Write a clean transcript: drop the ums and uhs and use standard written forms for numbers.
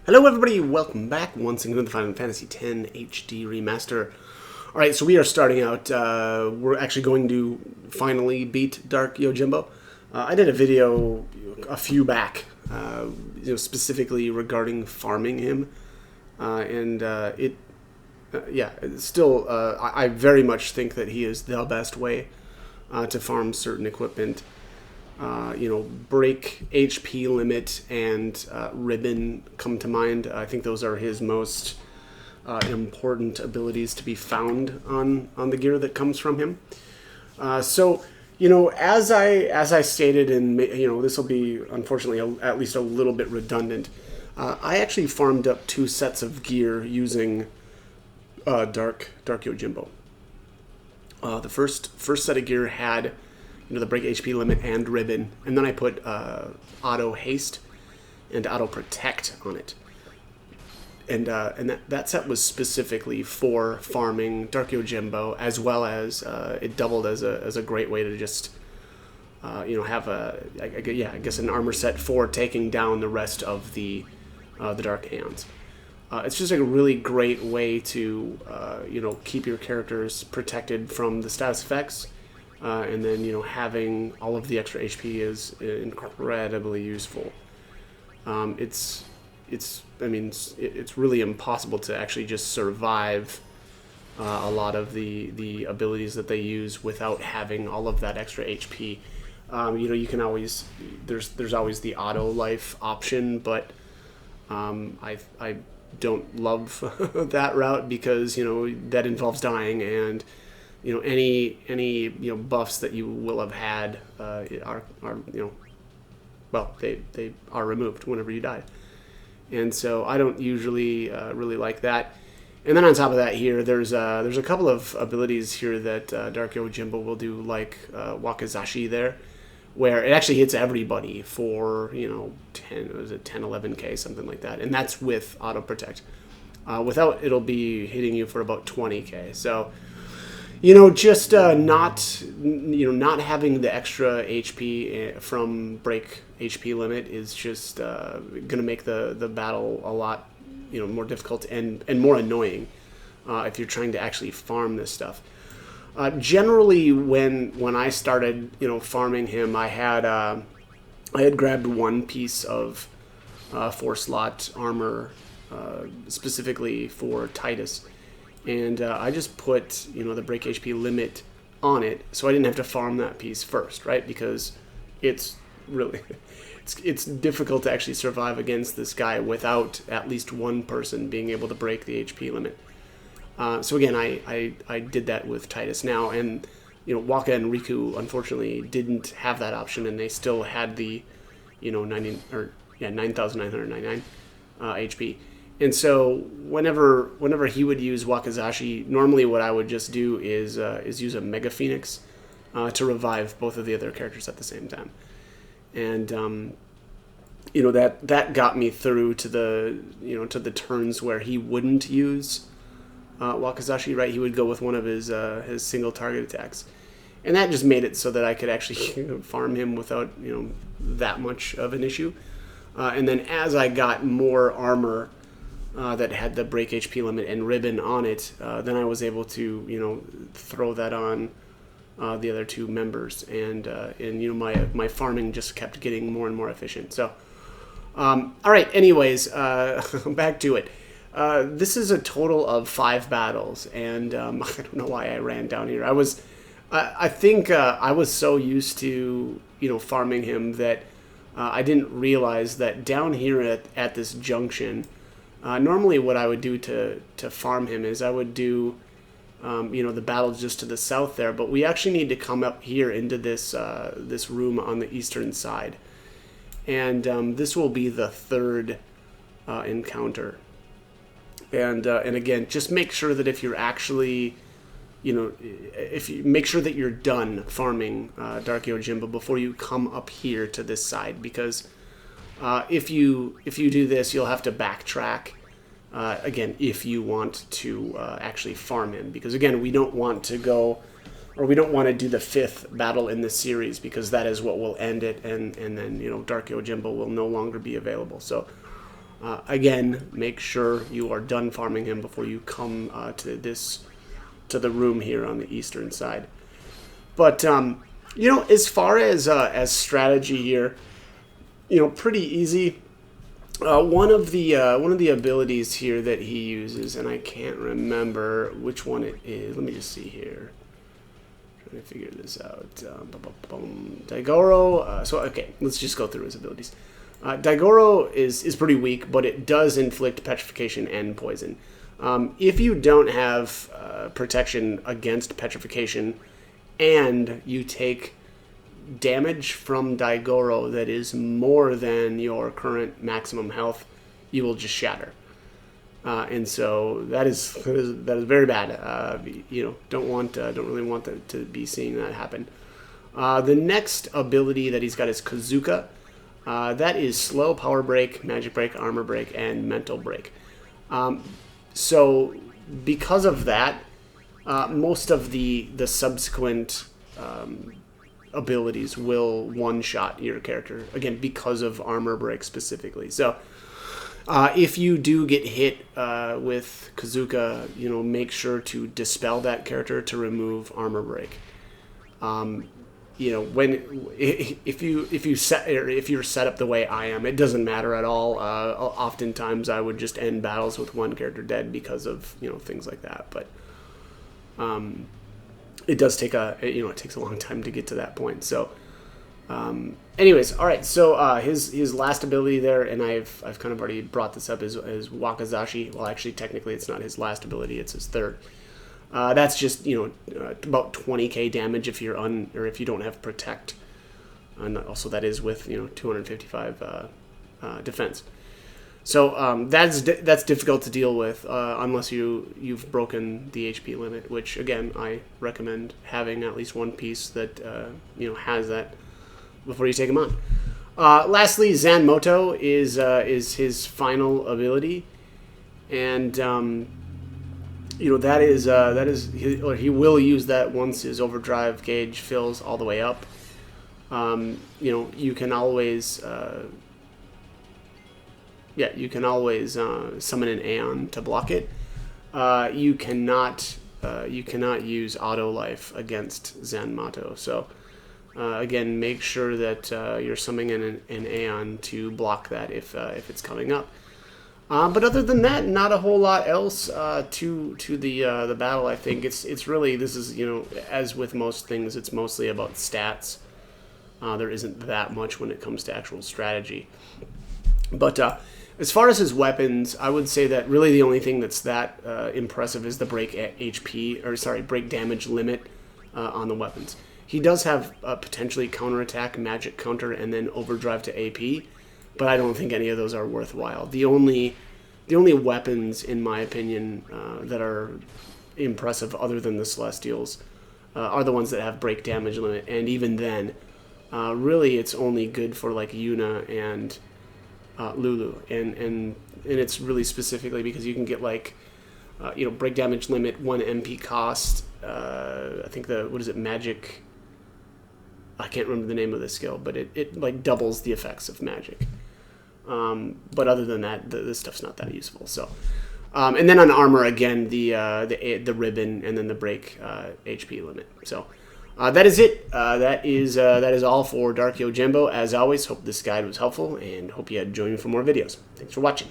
Hello everybody, welcome back once again to the Final Fantasy X HD Remaster. Alright, so we are starting out, we're actually going to finally beat Dark Yojimbo. I did a video a few back, specifically regarding farming him, still, I very much think that he is the best way to farm certain equipment. Break, HP limit, and ribbon come to mind. I think those are his most important abilities to be found on the gear that comes from him. As I stated, and this will be unfortunately at least a little bit redundant. I actually farmed up 2 sets of gear using Dark Yojimbo. The first set of gear had the break HP limit and ribbon, and then I put auto haste and auto protect on it, and that set was specifically for farming Dark Yojimbo, as well as it doubled as a great way to just have I guess an armor set for taking down the rest of the Dark Hands. It's just a really great way to keep your characters protected from the status effects. And then, having all of the extra HP is incredibly useful. It's really impossible to actually just survive a lot of the abilities that they use without having all of that extra HP. You can always, there's always the auto life option, but I don't love that route because, that involves dying, and any buffs that you will have had they are removed whenever you die, and so I don't usually really like that. And then on top of that, here there's a couple of abilities here that Dark Yojimbo will do, like Wakizashi there, where it actually hits everybody for 11k, something like that, and that's with auto protect. Without, it'll be hitting you for about 20k. So just not having the extra HP from break HP limit is just going to make the battle a lot more difficult and more annoying if you're trying to actually farm this stuff. Generally, when I started farming him, I had grabbed one piece of 4-slot armor specifically for Titus. And I just put, the break HP limit on it, so I didn't have to farm that piece first, right? Because it's really, it's difficult to actually survive against this guy without at least one person being able to break the HP limit. So again, I did that with Titus now, and Waka and Riku unfortunately didn't have that option, and they still had the 9,999 HP. And so whenever he would use Wakizashi, normally what I would just do is use a Mega Phoenix to revive both of the other characters at the same time. And that got me through to the turns where he wouldn't use Wakizashi, right? He would go with one of his single target attacks. And that just made it so that I could actually farm him without that much of an issue. And then as I got more armor that had the break HP limit and ribbon on it, then I was able to throw that on the other 2 members, and my farming just kept getting more and more efficient. So all right, anyways, back to it. This is a total of 5 battles, and I don't know why I ran down here. I think I was so used to farming him that I didn't realize that down here at this junction, normally what I would do to farm him is I would do the battles just to the south there, but we actually need to come up here into this room on the eastern side, and this will be the 3rd encounter. And again, just make sure that if you're actually if you make sure that you're done farming Dark Yojimbo before you come up here to this side, because if you do this, you'll have to backtrack again if you want to actually farm him, because again, we don't want to do the 5th battle in this series, because that is what will end it, and then Dark Yojimbo will no longer be available. So Again, make sure you are done farming him before you come to the room here on the eastern side. But you know, as far as strategy here, you know, pretty easy. One of the abilities here that he uses, and I can't remember which one it is. Let me just see here. Trying to figure this out. Daigoro. So okay, let's just go through his abilities. Daigoro is pretty weak, but it does inflict petrification and poison. If you don't have protection against petrification, and you take damage from Daigoro that is more than your current maximum health, you will just shatter. And so that is very bad. You know, don't really want to be seeing that happen. The next ability that he's got is Kazuka. That is slow, power break, magic break, armor break, and mental break. So because of that, most of the subsequent abilities will one-shot your character, again, because of armor break specifically. So if you do get hit with Kazuka, you know, make sure to dispel that character to remove armor break. You know, if you're set up the way I am, it doesn't matter at all. Oftentimes I would just end battles with one character dead because of, you know, things like that. But it does take it takes a long time to get to that point. So, anyways, all right. So his last ability there, and I've kind of already brought this up, is Wakizashi. Well, actually, technically, it's not his last ability; it's his third. That's just, you know, about 20k damage if you're if you don't have protect, and also that is with, you know, 255 defense. So that's difficult to deal with unless you've broken the HP limit, which again I recommend having at least one piece that you know, has that before you take him on. Lastly, Zanmoto is his final ability, and you know, that is he will use that once his overdrive gauge fills all the way up. You know, you can always summon an Aeon to block it. You cannot use auto life against Zanmoto. So again, make sure that you're summoning an Aeon to block that if it's coming up. But other than that, not a whole lot else to the battle. I think it's really, this is, you know, as with most things, it's mostly about stats. There isn't that much when it comes to actual strategy. But as far as his weapons, I would say that really the only thing that's that impressive is the break damage limit on the weapons. He does have potentially counterattack, magic counter, and then overdrive to AP, but I don't think any of those are worthwhile. The only weapons, in my opinion, that are impressive other than the Celestials are the ones that have break damage limit, and even then, really it's only good for like Yuna and Lulu, and it's really specifically because you can get like you know, break damage limit, 1 MP cost. I think magic. I can't remember the name of the skill, but it like doubles the effects of magic. But other than that, this stuff's not that useful. So, and then on armor again, the ribbon and then the break HP limit. So. That is it. That is all for Dark Yojimbo. As always, hope this guide was helpful, and hope you join me for more videos. Thanks for watching.